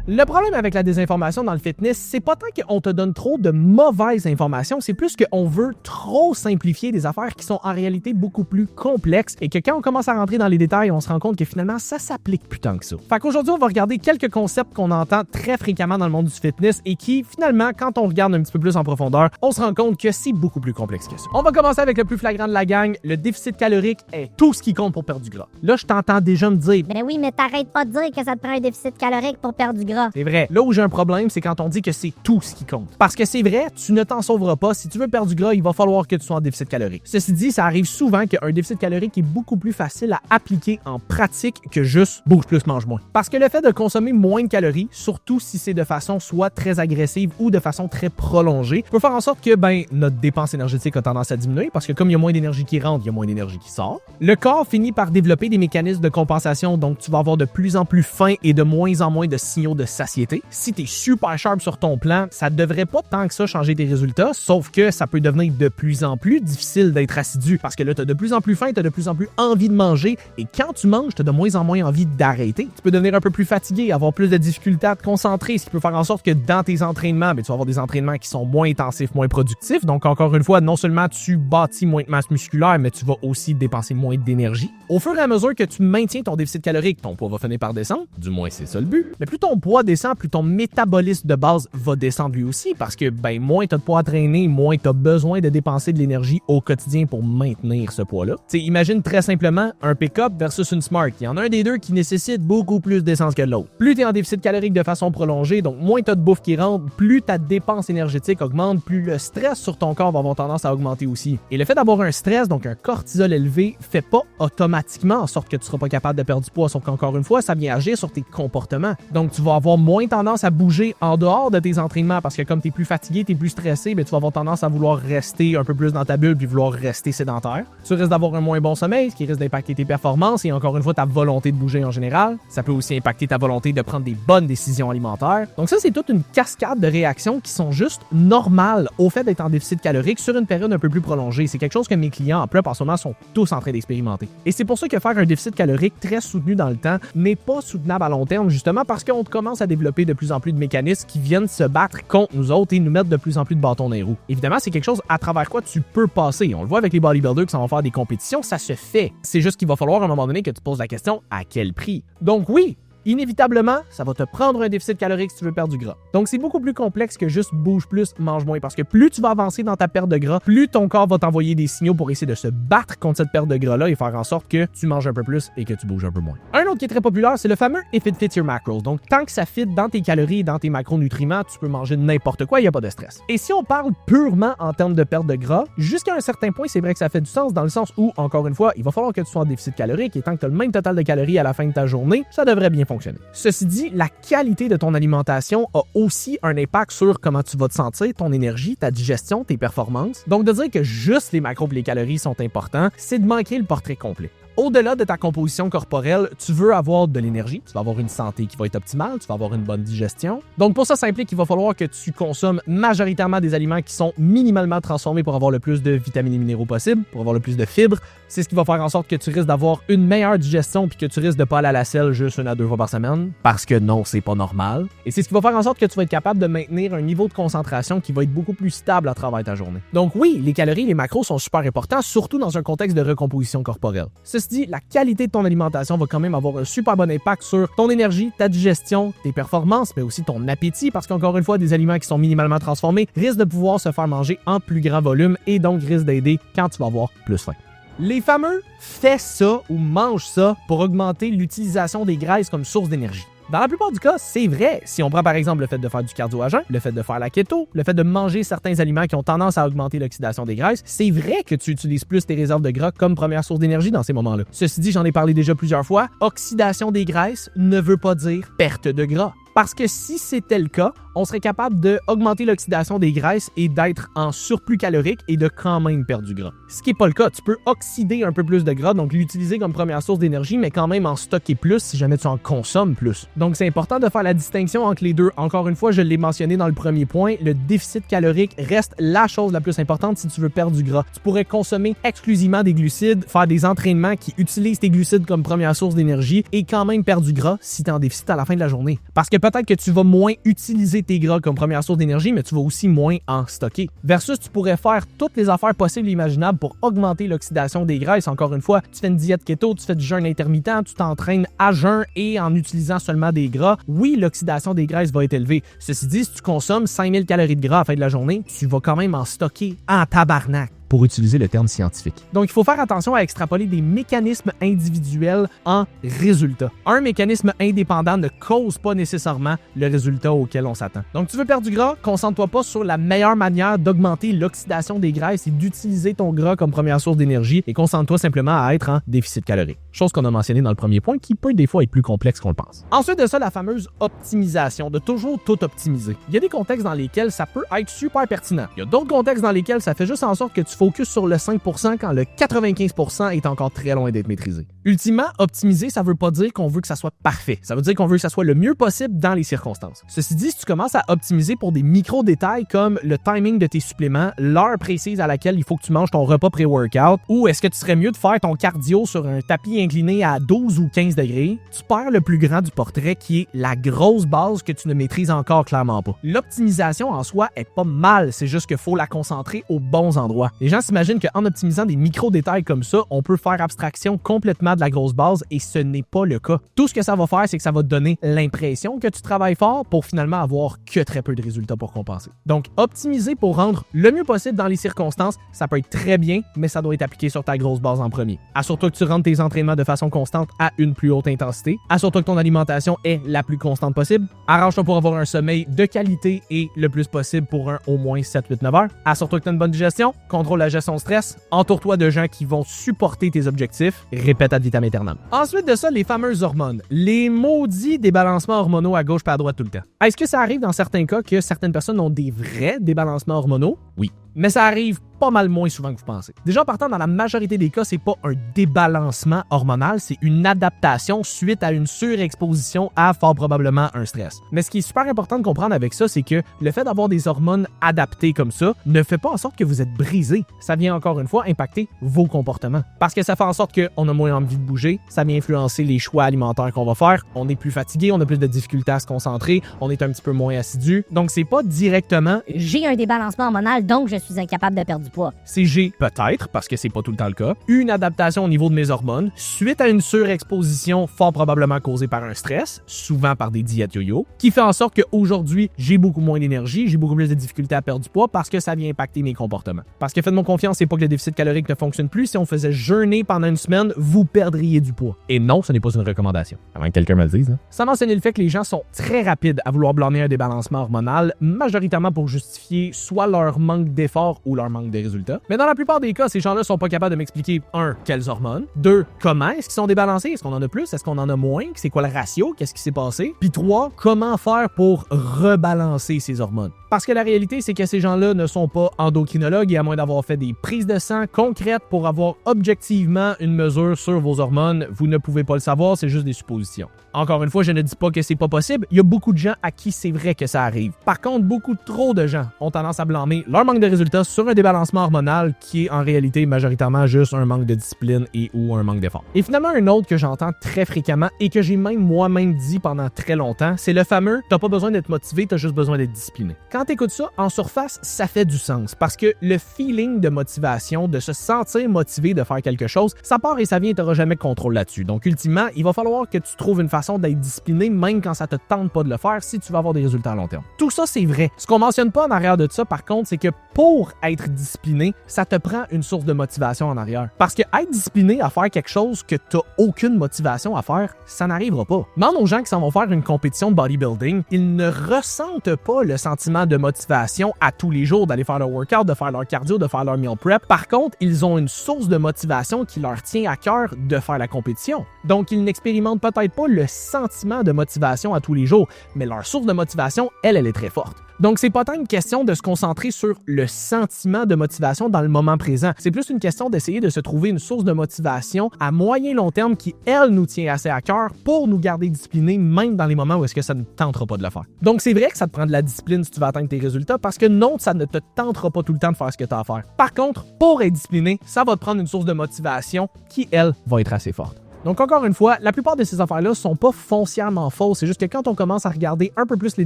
Le problème avec la désinformation dans le fitness, c'est pas tant qu'on te donne trop de mauvaises informations, c'est plus qu'on veut trop simplifier des affaires qui sont en réalité beaucoup plus complexes et que quand on commence à rentrer dans les détails, on se rend compte que finalement, ça s'applique plus tant que ça. Fait qu'aujourd'hui, on va regarder quelques concepts qu'on entend très fréquemment dans le monde du fitness et qui, finalement, quand on regarde un petit peu plus en profondeur, on se rend compte que c'est beaucoup plus complexe que ça. On va commencer avec le plus flagrant de la gang. Le déficit calorique est tout ce qui compte pour perdre du gras. Là, je t'entends déjà me dire... Ben oui, mais t'arrêtes pas de dire que ça te prend un déficit calorique pour perdre du gras. C'est vrai. Là où j'ai un problème, c'est quand on dit que c'est tout ce qui compte. Parce que c'est vrai, tu ne t'en sauveras pas. Si tu veux perdre du gras, il va falloir que tu sois en déficit calorique. Ceci dit, ça arrive souvent qu'un déficit calorique est beaucoup plus facile à appliquer en pratique que juste bouge plus, mange moins. Parce que le fait de consommer moins de calories, surtout si c'est de façon soit très agressive ou de façon très prolongée, peut faire en sorte que notre dépense énergétique a tendance à diminuer parce que comme il y a moins d'énergie qui rentre, il y a moins d'énergie qui sort. Le corps finit par développer des mécanismes de compensation, donc tu vas avoir de plus en plus faim et de moins en moins de signaux de satiété. Si tu es super sharp sur ton plan, ça devrait pas tant que ça changer tes résultats, sauf que ça peut devenir de plus en plus difficile d'être assidu parce que là, tu as de plus en plus faim, tu as de plus en plus envie de manger et quand tu manges, tu as de moins en moins envie d'arrêter. Tu peux devenir un peu plus fatigué, avoir plus de difficultés à te concentrer, ce qui peut faire en sorte que dans tes entraînements, tu vas avoir des entraînements qui sont moins intensifs, moins productifs. Donc, encore une fois, non seulement tu bâtis moins de masse musculaire, mais tu vas aussi dépenser moins d'énergie. Au fur et à mesure que tu maintiens ton déficit calorique, ton poids va finir par descendre. Du moins, c'est ça le but. Mais plus ton poids descend, plus ton métabolisme de base va descendre lui aussi parce que, moins tu as de poids à traîner, moins tu as besoin de dépenser de l'énergie au quotidien pour maintenir ce poids-là. Imagine très simplement un pick-up versus une Smart. Il y en a un des deux qui nécessite beaucoup plus d'essence que l'autre. Plus tu es en déficit calorique de façon prolongée, donc moins tu as de bouffe qui rentre, plus ta dépense énergétique augmente, plus le stress sur ton corps va avoir tendance à augmenter aussi. Et le fait d'avoir un stress, donc un cortisol élevé, fait pas automatiquement en sorte que tu seras pas capable de perdre du poids, sauf qu'encore une fois, ça vient agir sur tes comportements. Donc tu vas avoir moins tendance à bouger en dehors de tes entraînements parce que comme tu es plus fatigué, tu es plus stressé, tu vas avoir tendance à vouloir rester un peu plus dans ta bulle puis vouloir rester sédentaire. Tu risques d'avoir un moins bon sommeil, ce qui risque d'impacter tes performances et encore une fois ta volonté de bouger en général. Ça peut aussi impacter ta volonté de prendre des bonnes décisions alimentaires. Donc ça, c'est toute une cascade de réactions qui sont juste normales au fait d'être en déficit calorique sur une période un peu plus prolongée. C'est quelque chose que mes clients en prep en ce moment sont tous en train d'expérimenter. Et c'est pour ça que faire un déficit calorique très soutenu dans le temps n'est pas soutenable à long terme, justement parce qu'on commence à développer de plus en plus de mécanismes qui viennent se battre contre nous autres et nous mettre de plus en plus de bâtons dans les roues. Évidemment, c'est quelque chose à travers quoi tu peux passer. On le voit avec les bodybuilders qui s'en vont faire des compétitions, ça se fait. C'est juste qu'il va falloir à un moment donné que tu te poses la question à quel prix. Donc oui, inévitablement, ça va te prendre un déficit calorique si tu veux perdre du gras. Donc, c'est beaucoup plus complexe que juste bouge plus, mange moins. Parce que plus tu vas avancer dans ta perte de gras, plus ton corps va t'envoyer des signaux pour essayer de se battre contre cette perte de gras-là et faire en sorte que tu manges un peu plus et que tu bouges un peu moins. Un autre qui est très populaire, c'est le fameux If it fits your macros. Donc, tant que ça fit dans tes calories et dans tes macronutriments, tu peux manger n'importe quoi, il n'y a pas de stress. Et si on parle purement en termes de perte de gras, jusqu'à un certain point, c'est vrai que ça fait du sens dans le sens où, encore une fois, il va falloir que tu sois en déficit calorique et tant que tu as le même total de calories à la fin de ta journée, ça devrait bien fonctionner. Ceci dit, la qualité de ton alimentation a aussi un impact sur comment tu vas te sentir, ton énergie, ta digestion, tes performances. Donc de dire que juste les macros et les calories sont importants, c'est de manquer le portrait complet. Au-delà de ta composition corporelle, tu veux avoir de l'énergie, tu vas avoir une santé qui va être optimale, tu vas avoir une bonne digestion. Donc pour ça, ça implique qu'il va falloir que tu consommes majoritairement des aliments qui sont minimalement transformés pour avoir le plus de vitamines et minéraux possible, pour avoir le plus de fibres. C'est ce qui va faire en sorte que tu risques d'avoir une meilleure digestion puis que tu risques de pas aller à la selle juste 1 à 2 fois par semaine, parce que non, c'est pas normal. Et c'est ce qui va faire en sorte que tu vas être capable de maintenir un niveau de concentration qui va être beaucoup plus stable à travers ta journée. Donc oui, les calories et les macros sont super importants, surtout dans un contexte de recomposition corporelle. Ceci dit, la qualité de ton alimentation va quand même avoir un super bon impact sur ton énergie, ta digestion, tes performances, mais aussi ton appétit, parce qu'encore une fois, des aliments qui sont minimalement transformés risquent de pouvoir se faire manger en plus grand volume et donc risquent d'aider quand tu vas avoir plus faim. Les fameux « fais ça » ou « mange ça » pour augmenter l'utilisation des graisses comme source d'énergie. Dans la plupart du cas, c'est vrai. Si on prend par exemple le fait de faire du cardio à jeun, le fait de faire la keto, le fait de manger certains aliments qui ont tendance à augmenter l'oxydation des graisses, c'est vrai que tu utilises plus tes réserves de gras comme première source d'énergie dans ces moments-là. Ceci dit, j'en ai parlé déjà plusieurs fois, oxydation des graisses ne veut pas dire perte de gras. Parce que si c'était le cas, on serait capable d'augmenter l'oxydation des graisses et d'être en surplus calorique et de quand même perdre du gras. Ce qui n'est pas le cas. Tu peux oxyder un peu plus de gras, donc l'utiliser comme première source d'énergie, mais quand même en stocker plus si jamais tu en consommes plus. Donc c'est important de faire la distinction entre les deux. Encore une fois, je l'ai mentionné dans le premier point, le déficit calorique reste la chose la plus importante si tu veux perdre du gras. Tu pourrais consommer exclusivement des glucides, faire des entraînements qui utilisent tes glucides comme première source d'énergie et quand même perdre du gras si tu es en déficit à la fin de la journée. Parce que peut-être que tu vas moins utiliser tes gras comme première source d'énergie, mais tu vas aussi moins en stocker. Versus, tu pourrais faire toutes les affaires possibles et imaginables pour augmenter l'oxydation des graisses. Encore une fois, tu fais une diète keto, tu fais du jeûne intermittent, tu t'entraînes à jeun et en utilisant seulement des gras. Oui, l'oxydation des graisses va être élevée. Ceci dit, si tu consommes 5000 calories de gras à la fin de la journée, tu vas quand même en stocker en tabarnak, pour utiliser le terme scientifique. Donc, il faut faire attention à extrapoler des mécanismes individuels en résultats. Un mécanisme indépendant ne cause pas nécessairement le résultat auquel on s'attend. Donc, tu veux perdre du gras, concentre-toi pas sur la meilleure manière d'augmenter l'oxydation des graisses et d'utiliser ton gras comme première source d'énergie et concentre-toi simplement à être en déficit calorique. Chose qu'on a mentionnée dans le premier point qui peut des fois être plus complexe qu'on le pense. Ensuite de ça, la fameuse optimisation, de toujours tout optimiser. Il y a des contextes dans lesquels ça peut être super pertinent. Il y a d'autres contextes dans lesquels ça fait juste en sorte que tu focus sur le 5% quand le 95% est encore très loin d'être maîtrisé. Ultimement, optimiser, ça veut pas dire qu'on veut que ça soit parfait. Ça veut dire qu'on veut que ça soit le mieux possible dans les circonstances. Ceci dit, si tu commences à optimiser pour des micro-détails comme le timing de tes suppléments, l'heure précise à laquelle il faut que tu manges ton repas pré-workout, ou est-ce que tu serais mieux de faire ton cardio sur un tapis incliné à 12 ou 15 degrés, tu perds le plus grand du portrait qui est la grosse base que tu ne maîtrises encore clairement pas. L'optimisation en soi est pas mal, c'est juste qu'il faut la concentrer aux bons endroits. Les gens s'imaginent qu'en optimisant des micro-détails comme ça, on peut faire abstraction complètement de la grosse base et ce n'est pas le cas. Tout ce que ça va faire, c'est que ça va te donner l'impression que tu travailles fort pour finalement avoir que très peu de résultats pour compenser. Donc, optimiser pour rendre le mieux possible dans les circonstances, ça peut être très bien, mais ça doit être appliqué sur ta grosse base en premier. Assure-toi que tu rentres tes entraînements de façon constante à une plus haute intensité. Assure-toi que ton alimentation est la plus constante possible. Arrange-toi pour avoir un sommeil de qualité et le plus possible pour un au moins 7-8-9 heures. Assure-toi que tu as une bonne digestion. Contrôle la gestion de stress. Entoure-toi de gens qui vont supporter tes objectifs. Répète ad vitam aeternam. Ensuite de ça, les fameuses hormones. Les maudits débalancements hormonaux à gauche et à droite tout le temps. Est-ce que ça arrive dans certains cas que certaines personnes ont des vrais débalancements hormonaux? Oui. Mais ça arrive pas mal moins souvent que vous pensez. Déjà, en partant, dans la majorité des cas, c'est pas un débalancement hormonal, c'est une adaptation suite à une surexposition à fort probablement un stress. Mais ce qui est super important de comprendre avec ça, c'est que le fait d'avoir des hormones adaptées comme ça ne fait pas en sorte que vous êtes brisé. Ça vient encore une fois impacter vos comportements. Parce que ça fait en sorte qu'on a moins envie de bouger, ça vient influencer les choix alimentaires qu'on va faire, on est plus fatigué, on a plus de difficultés à se concentrer, on est un petit peu moins assidu. Donc c'est pas directement « J'ai un débalancement hormonal, donc je suis incapable de perdre du poids. » C'est j'ai peut-être, parce que c'est pas tout le temps le cas, une adaptation au niveau de mes hormones suite à une surexposition fort probablement causée par un stress, souvent par des diètes yo-yo, qui fait en sorte qu'aujourd'hui, j'ai beaucoup moins d'énergie, j'ai beaucoup plus de difficultés à perdre du poids parce que ça vient impacter mes comportements. Parce que faites-moi confiance, c'est pas que le déficit calorique ne fonctionne plus. Si on faisait jeûner pendant une semaine, vous perdriez du poids. Et non, ce n'est pas une recommandation. Avant que quelqu'un me le dise. Hein? Ça mentionne le fait que les gens sont très rapides à vouloir blâmer un débalancement hormonal, majoritairement pour justifier soit leur manque d'effort ou leur manque de résultats. Mais dans la plupart des cas, ces gens-là sont pas capables de m'expliquer 1. Quelles hormones, 2. Comment est-ce qu'ils sont débalancés, est-ce qu'on en a plus, est-ce qu'on en a moins, c'est quoi le ratio, qu'est-ce qui s'est passé, puis 3. Comment faire pour rebalancer ces hormones. Parce que la réalité, c'est que ces gens-là ne sont pas endocrinologues et à moins d'avoir fait des prises de sang concrètes pour avoir objectivement une mesure sur vos hormones, vous ne pouvez pas le savoir, c'est juste des suppositions. Encore une fois, je ne dis pas que c'est pas possible, il y a beaucoup de gens à qui c'est vrai que ça arrive. Par contre, beaucoup trop de gens ont tendance à blâmer leur manque de résultats sur un débalancement hormonal qui est en réalité majoritairement juste un manque de discipline et ou un manque d'effort. Et finalement, un autre que j'entends très fréquemment et que j'ai même moi-même dit pendant très longtemps, c'est le fameux « t'as pas besoin d'être motivé, t'as juste besoin d'être discipliné ». Quand t'écoutes ça, en surface, ça fait du sens parce que le feeling de motivation, de se sentir motivé de faire quelque chose, ça part et ça vient et t'auras jamais de contrôle là-dessus. Donc ultimement, il va falloir que tu trouves une façon d'être discipliné même quand ça te tente pas de le faire si tu veux avoir des résultats à long terme. Tout ça, c'est vrai. Ce qu'on mentionne pas en arrière de ça, par contre, c'est que pour être discipliné, ça te prend une source de motivation en arrière. Parce que être discipliné à faire quelque chose que t'as aucune motivation à faire, ça n'arrivera pas. Demande aux gens qui s'en vont faire une compétition de bodybuilding, ils ne ressentent pas le sentiment de motivation à tous les jours d'aller faire leur workout, de faire leur cardio, de faire leur meal prep. Par contre, ils ont une source de motivation qui leur tient à cœur de faire la compétition. Donc, ils n'expérimentent peut-être pas le sentiment de motivation à tous les jours, mais leur source de motivation, elle est très forte. Donc, c'est pas tant une question de se concentrer sur le sentiment de motivation dans le moment présent. C'est plus une question d'essayer de se trouver une source de motivation à moyen long terme qui, elle, nous tient assez à cœur pour nous garder disciplinés même dans les moments où est-ce que ça ne tentera pas de le faire. Donc, c'est vrai que ça te prend de la discipline si tu veux atteindre tes résultats parce que non, ça ne te tentera pas tout le temps de faire ce que tu as à faire. Par contre, pour être discipliné, ça va te prendre une source de motivation qui, elle, va être assez forte. Donc, encore une fois, la plupart de ces affaires-là sont pas foncièrement fausses. C'est juste que quand on commence à regarder un peu plus les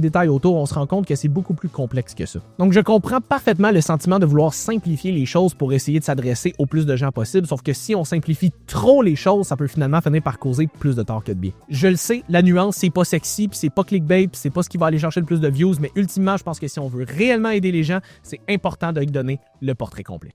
détails autour, on se rend compte que c'est beaucoup plus complexe que ça. Donc, je comprends parfaitement le sentiment de vouloir simplifier les choses pour essayer de s'adresser au plus de gens possible. Sauf que si on simplifie trop les choses, ça peut finalement finir par causer plus de tort que de bien. Je le sais, la nuance, c'est pas sexy, puis c'est pas clickbait, puis c'est pas ce qui va aller chercher le plus de views. Mais ultimement, je pense que si on veut réellement aider les gens, c'est important de lui donner le portrait complet.